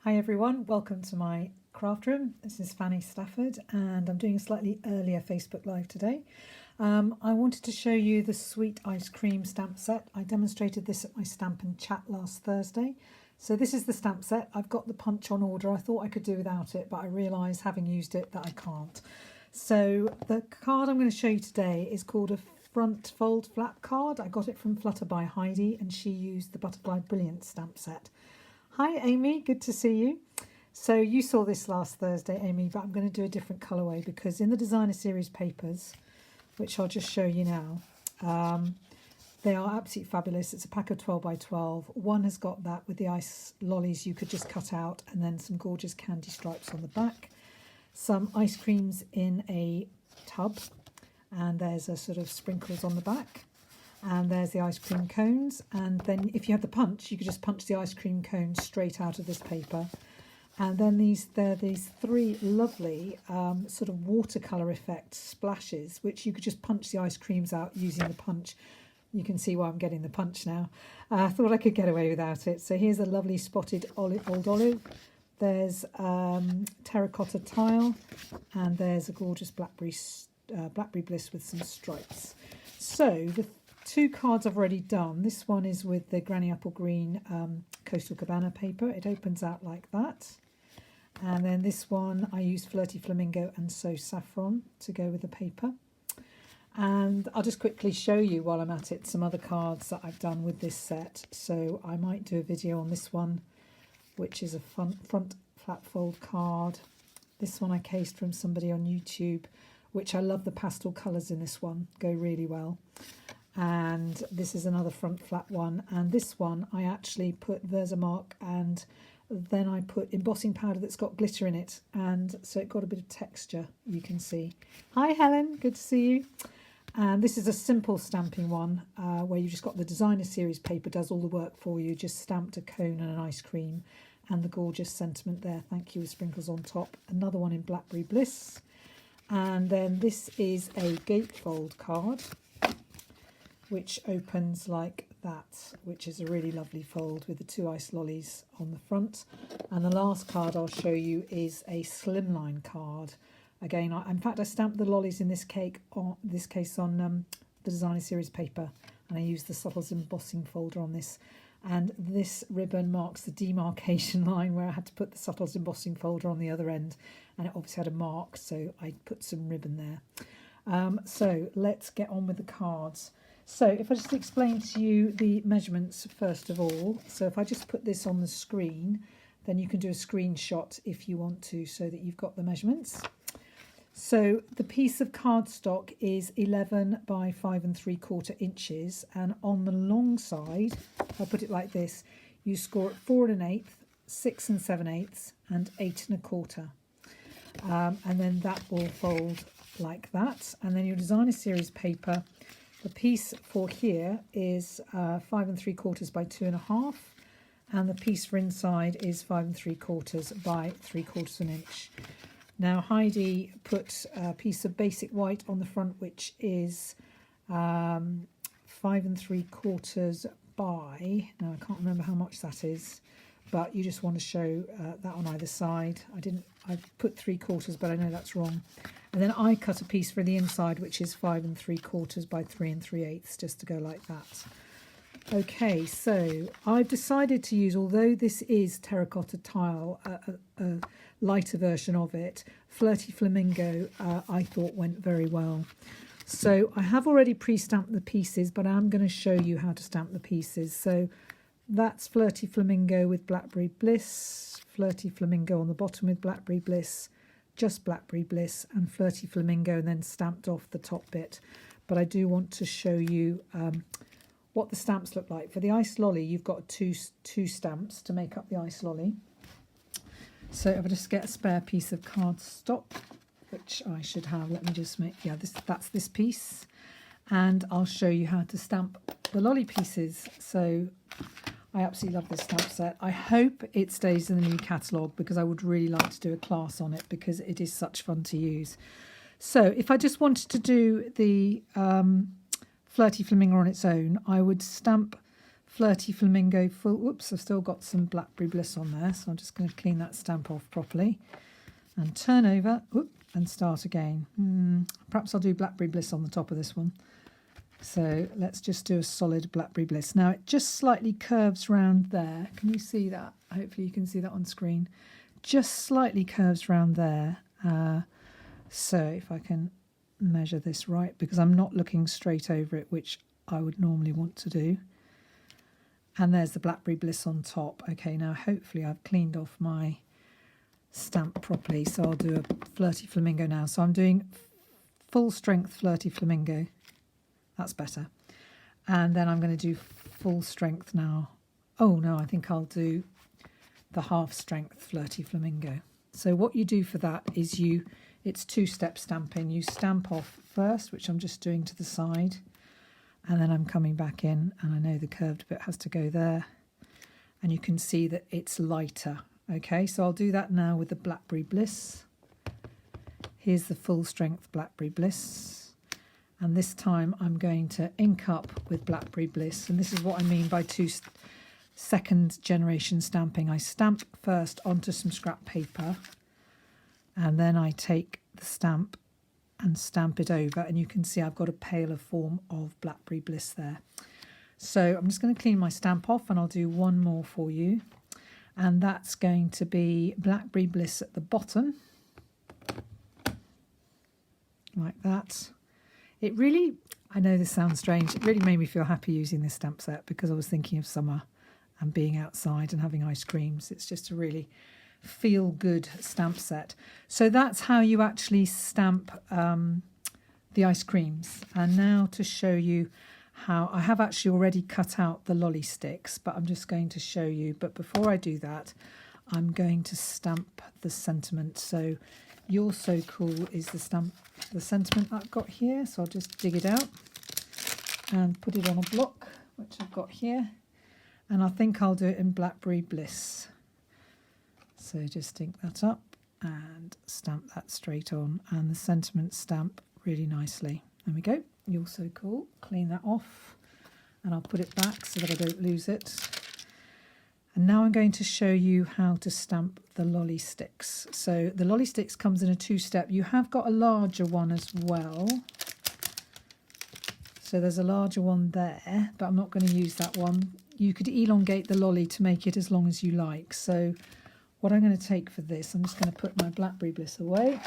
Hi everyone, welcome to my craft room. This is Fanny Stafford and I'm doing a slightly earlier Facebook Live today. I wanted to show you the Sweet Ice Cream stamp set. I demonstrated this at my Stamp and Chat last Thursday. So this is the stamp set. I've got the punch on order. I thought I could do without it, but I realised having used it that I can't. So the card I'm going to show you today is called a front fold flap card. I got it from Flutter by Heidi and she used the Butterfly Brilliant stamp set. Hi Amy, good to see you. So you saw this last Thursday, Amy, but I'm going to do a different colourway because in the Designer Series papers, which I'll just show you now, they are absolutely fabulous. It's a pack of 12 by 12. One has got that with the ice lollies you could just cut out and then some gorgeous candy stripes on the back. Some ice creams in a tub and there's a sort of sprinkles on the back. And there's the ice cream cones, and then if you had the punch you could just punch the ice cream cones straight out of this paper. And then there are these three lovely sort of watercolour effect splashes which you could just punch the ice creams out using the punch. You can see why I'm getting the punch now. I thought I could get away without it. So here's a lovely spotted old olive. There's terracotta tile, and there's a gorgeous Blackberry Bliss with some stripes. So the two cards I've already done. This one is with the Granny Apple Green Coastal Cabana paper. It opens out like that. And then this one I used Flirty Flamingo and So Saffron to go with the paper. And I'll just quickly show you while I'm at it some other cards that I've done with this set. So I might do a video on this one, which is a front flat fold card. This one I cased from somebody on YouTube, which I love the pastel colours in this one, go really well. And this is another front flat one, and this one I actually put Versamark and then I put embossing powder that's got glitter in it, and so it got a bit of texture, you can see. Hi Helen, good to see you. And this is a simple stamping one where you've just got the Designer Series paper does all the work for you, just stamped a cone and an ice cream and the gorgeous sentiment there, thank you, with sprinkles on top. Another one in Blackberry Bliss, and then this is a gatefold card which opens like that, which is a really lovely fold with the two ice lollies on the front. And the last card I'll show you is a slimline card. Again, in fact, I stamped the lollies in this case on the Designer Series paper, and I used the Subtles embossing folder on this. And this ribbon marks the demarcation line where I had to put the Subtles embossing folder on the other end, and it obviously had a mark, so I put some ribbon there. So let's get on with the cards. So if I just explain to you the measurements first of all. So if I just put this on the screen, then you can do a screenshot if you want to, so that you've got the measurements. So the piece of cardstock is 11 by 5 3/4 inches, and on the long side, I'll put it like this, you score at 4 1/8, 6 7/8, and 8 1/4. And then that will fold like that. And then your Designer Series paper, the piece for here is 5 3/4 by 2.5, and the piece for inside is 5 3/4 by 3/4 inch. Now Heidi put a piece of basic white on the front, which is 5 3/4 by, now I can't remember how much that is, but you just want to show that on either side. I put 3/4, but I know that's wrong. And then I cut a piece for the inside, which is 5 3/4 by 3 3/8, just to go like that. Okay, so I've decided to use, although this is terracotta tile, a lighter version of it, Flirty Flamingo, I thought went very well. So I have already pre-stamped the pieces, but I'm going to show you how to stamp the pieces. So that's Flirty Flamingo with Blackberry Bliss, Flirty Flamingo on the bottom with Blackberry Bliss, just Blackberry Bliss, and Flirty Flamingo, and then stamped off the top bit. But I do want to show you what the stamps look like. For the ice lolly, you've got two stamps to make up the ice lolly. So if I just get a spare piece of cardstock, which I should have, let me just make, yeah, that's this piece. And I'll show you how to stamp the lolly pieces. So I absolutely love this stamp set. I hope it stays in the new catalogue because I would really like to do a class on it because it is such fun to use. So if I just wanted to do the Flirty Flamingo on its own, I would stamp Flirty Flamingo full. Whoops, I've still got some Blackberry Bliss on there, so I'm just going to clean that stamp off properly and turn over and start again. Perhaps I'll do Blackberry Bliss on the top of this one. So let's just do a solid Blackberry Bliss. Now it just slightly curves round there. Can you see that? Hopefully you can see that on screen. Just slightly curves round there. So if I can measure this right, because I'm not looking straight over it, which I would normally want to do. And there's the Blackberry Bliss on top. Okay, now hopefully I've cleaned off my stamp properly. So I'll do a Flirty Flamingo now. So I'm doing full strength Flirty Flamingo. That's better. And then I'm going to do full strength now. Oh no, I think I'll do the half strength Flirty Flamingo. So what you do for that is it's two-step stamping. You stamp off first, which I'm just doing to the side, and then I'm coming back in, and I know the curved bit has to go there, and you can see that it's lighter. Okay, so I'll do that now with the Blackberry Bliss. Here's the full strength Blackberry Bliss, and this time I'm going to ink up with Blackberry Bliss, and this is what I mean by second generation stamping. I stamp first onto some scrap paper, and then I take the stamp and stamp it over, and you can see I've got a paler form of Blackberry Bliss there. So I'm just going to clean my stamp off, and I'll do one more for you, and that's going to be Blackberry Bliss at the bottom, like that. It really, I know this sounds strange, it really made me feel happy using this stamp set, because I was thinking of summer and being outside and having ice creams. It's just a really feel-good stamp set. So that's how you actually stamp the ice creams. And now to show you how, I have actually already cut out the lolly sticks, but I'm just going to show you. But before I do that, I'm going to stamp the sentiment. So You're So Cool is the sentiment I've got here. So I'll just dig it out and put it on a block, which I've got here. And I think I'll do it in Blackberry Bliss. So just ink that up and stamp that straight on, and the sentiment stamp really nicely. There we go. You're So Cool. Clean that off, and I'll put it back so that I don't lose it. And now I'm going to show you how to stamp the lolly sticks. So the lolly sticks comes in a two-step. You have got a larger one as well. So there's a larger one there, but I'm not going to use that one. You could elongate the lolly to make it as long as you like. So what I'm going to take for this, I'm just going to put my Blackberry Bliss away.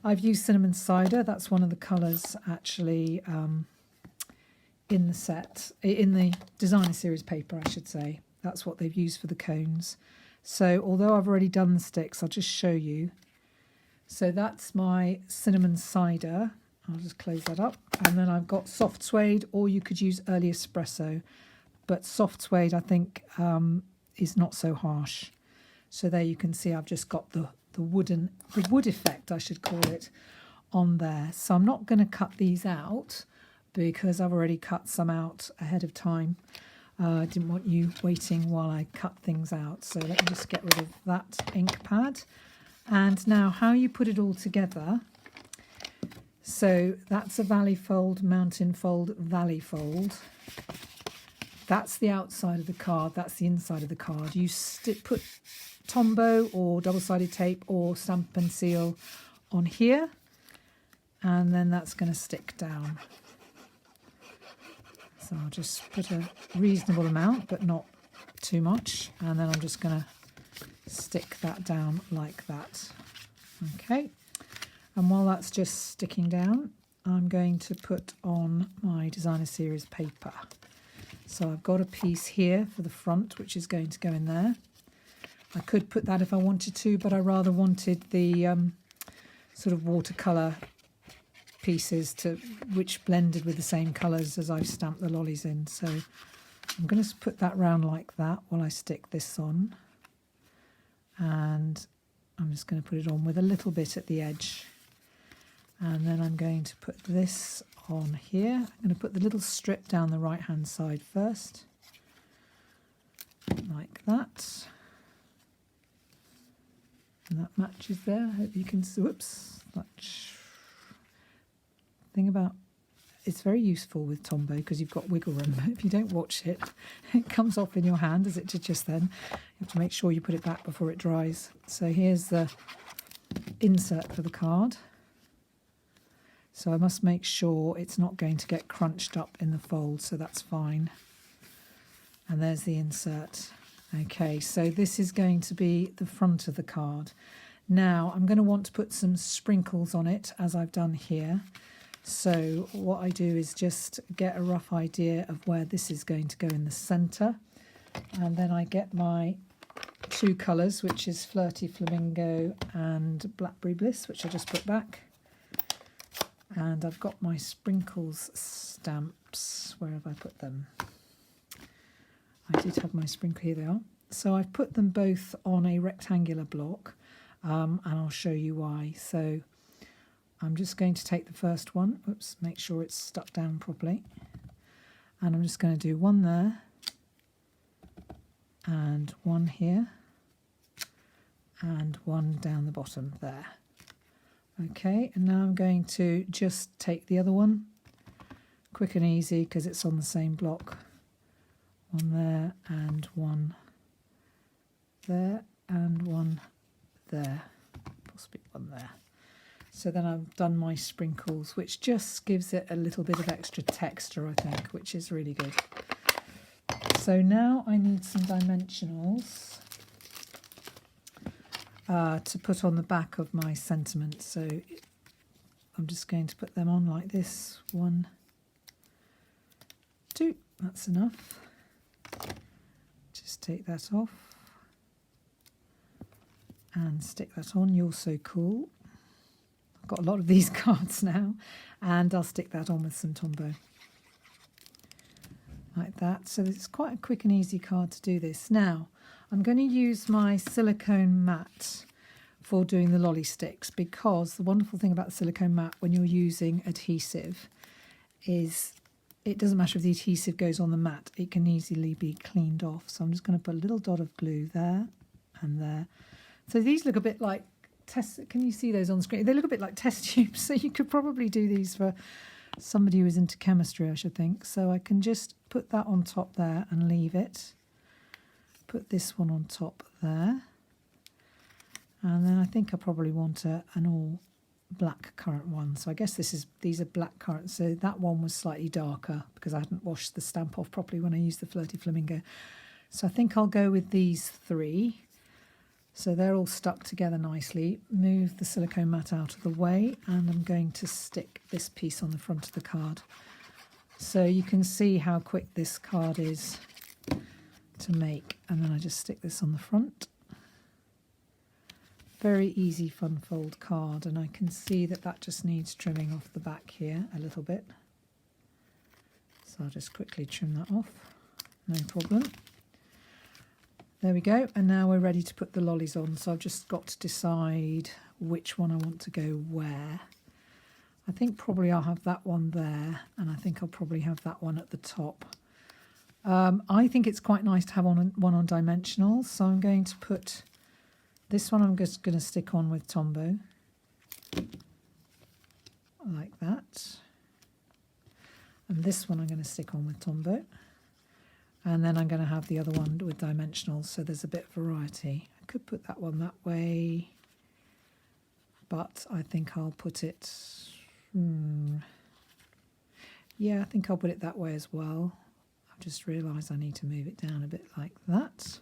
I've used Cinnamon Cider. That's one of the colours actually in the set, in the designer series paper, I should say. That's what they've used for the cones. So although I've already done the sticks, I'll just show you. So that's my Cinnamon Cider. I'll just close that up. And then I've got Soft Suede, or you could use Early Espresso. But Soft Suede, I think, is not so harsh. So there you can see I've just got the wood effect, I should call it, on there. So I'm not going to cut these out because I've already cut some out ahead of time. I didn't want you waiting while I cut things out. So let me just get rid of that ink pad. And now how you put it all together. So that's a valley fold, mountain fold, valley fold. That's the outside of the card. That's the inside of the card. You put Tombow or double-sided tape or Stamp and Seal on here, and then that's going to stick down. So I'll just put a reasonable amount, but not too much, and then I'm just going to stick that down like that. Okay, and while that's just sticking down, I'm going to put on my designer series paper. So I've got a piece here for the front, which is going to go in there. I could put that if I wanted to, but I rather wanted the sort of watercolour pieces which blended with the same colours as I've stamped the lollies in. So I'm going to put that round like that while I stick this on. And I'm just going to put it on with a little bit at the edge. And then I'm going to put this on here. I'm going to put the little strip down the right hand side first, like that, and that matches there. I hope you can, whoops, that thing about it's very useful with Tombow because you've got wiggle room. If you don't watch it, it comes off in your hand as it did just then. You have to make sure you put it back before it dries. So here's the insert for the card. So I must make sure it's not going to get crunched up in the fold, so that's fine. And there's the insert. Okay, so this is going to be the front of the card. Now I'm going to want to put some sprinkles on it, as I've done here. So what I do is just get a rough idea of where this is going to go in the centre. And then I get my two colours, which is Flirty Flamingo and Blackberry Bliss, which I just put back. And I've got my sprinkles stamps. Where have I put them? I did have my sprinkle, here they are. So I've put them both on a rectangular block, and I'll show you why. So I'm just going to take the first one, oops, make sure it's stuck down properly. And I'm just going to do one there, and one here, and one down the bottom there. Okay, and now I'm going to just take the other one, quick and easy because it's on the same block. One there, and one there, and one there, possibly one there. So then I've done my sprinkles, which just gives it a little bit of extra texture, I think, which is really good. So now I need some dimensionals to put on the back of my sentiment. So I'm just going to put them on like this. 1, 2, that's enough. Just take that off and stick that on. You're so cool. I've got a lot of these cards now, and I'll stick that on with some Tombow like that. So it's quite a quick and easy card to do this. Now I'm going to use my silicone mat for doing the lolly sticks, because the wonderful thing about the silicone mat when you're using adhesive is it doesn't matter if the adhesive goes on the mat, it can easily be cleaned off. So I'm just going to put a little dot of glue there and there. So these look a bit like can you see those on the screen? They look a bit like test tubes, so you could probably do these for somebody who is into chemistry, I should think. So I can just put that on top there and leave it. Put this one on top there. And then I think I probably want an all black currant one. So I guess these are black currants. So that one was slightly darker because I hadn't washed the stamp off properly when I used the Flirty Flamingo. So I think I'll go with these 3. So they're all stuck together nicely. Move the silicone mat out of the way, and I'm going to stick this piece on the front of the card. So you can see how quick this card is to make. And then I just stick this on the front. Very easy fun fold card, and I can see that just needs trimming off the back here a little bit. So I'll just quickly trim that off, no problem. There we go, and now we're ready to put the lollies on. So I've just got to decide which one I want to go where. I think probably I'll have that one there, and I think I'll probably have that one at the top. I think it's quite nice to have one on dimensionals, so I'm going to put this one, I'm just going to stick on with Tombow, like that. And this one I'm going to stick on with Tombow. And then I'm going to have the other one with dimensionals, so there's a bit of variety. I could put that one that way, but I think I'll put it... Yeah, I think I'll put it that way as well. I've just realised I need to move it down a bit like that.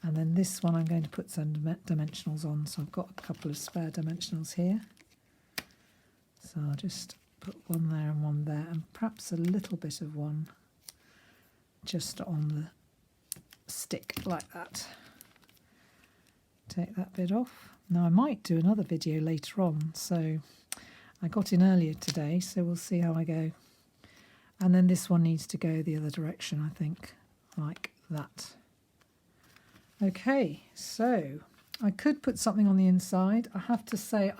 And then this one I'm going to put some dimensionals on, so I've got a couple of spare dimensionals here. So I'll just put one there and one there, and perhaps a little bit of one just on the stick like that. Take that bit off. Now I might do another video later on, so I got in earlier today, so we'll see how I go. And then this one needs to go the other direction, I think, like that. Okay, so I could put something on the inside. I have to say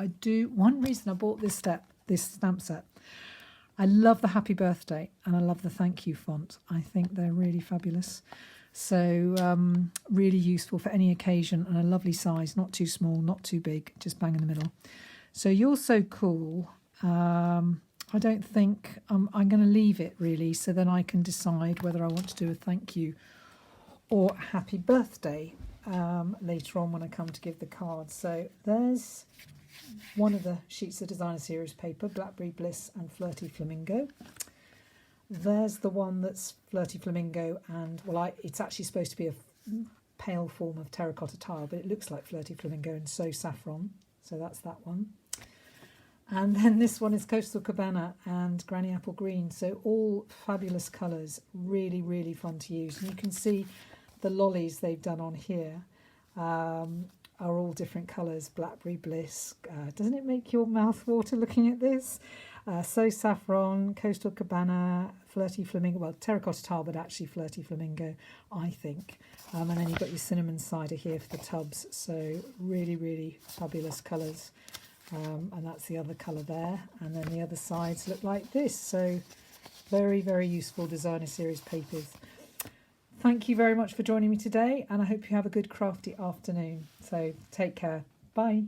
one reason I bought this stamp set, I love the happy birthday and I love the thank you font. I think they're really fabulous. So really useful for any occasion, and a lovely size, not too small, not too big, just bang in the middle. So You're So Cool. I don't think I'm going to leave it really, so then I can decide whether I want to do a thank you or happy birthday later on when I come to give the card. So there's one of the sheets of Designer Series paper, Blackberry Bliss and Flirty Flamingo. There's the one that's Flirty Flamingo and, well, it's actually supposed to be a pale form of terracotta tile, but it looks like Flirty Flamingo and So Saffron. So that's that one. And then this one is Coastal Cabana and Granny Apple Green. So all fabulous colours, really, really fun to use. And you can see the lollies they've done on here are all different colours. Blackberry Bliss. Doesn't it make your mouth water looking at this? So Saffron, Coastal Cabana, Flirty Flamingo. Well, terracotta tile, but actually Flirty Flamingo, I think. And then you've got your cinnamon cider here for the tubs. So really, really fabulous colours. And that's the other colour there. And then the other sides look like this. So very, very useful Designer Series papers. Thank you very much for joining me today, and I hope you have a good crafty afternoon. So take care. Bye.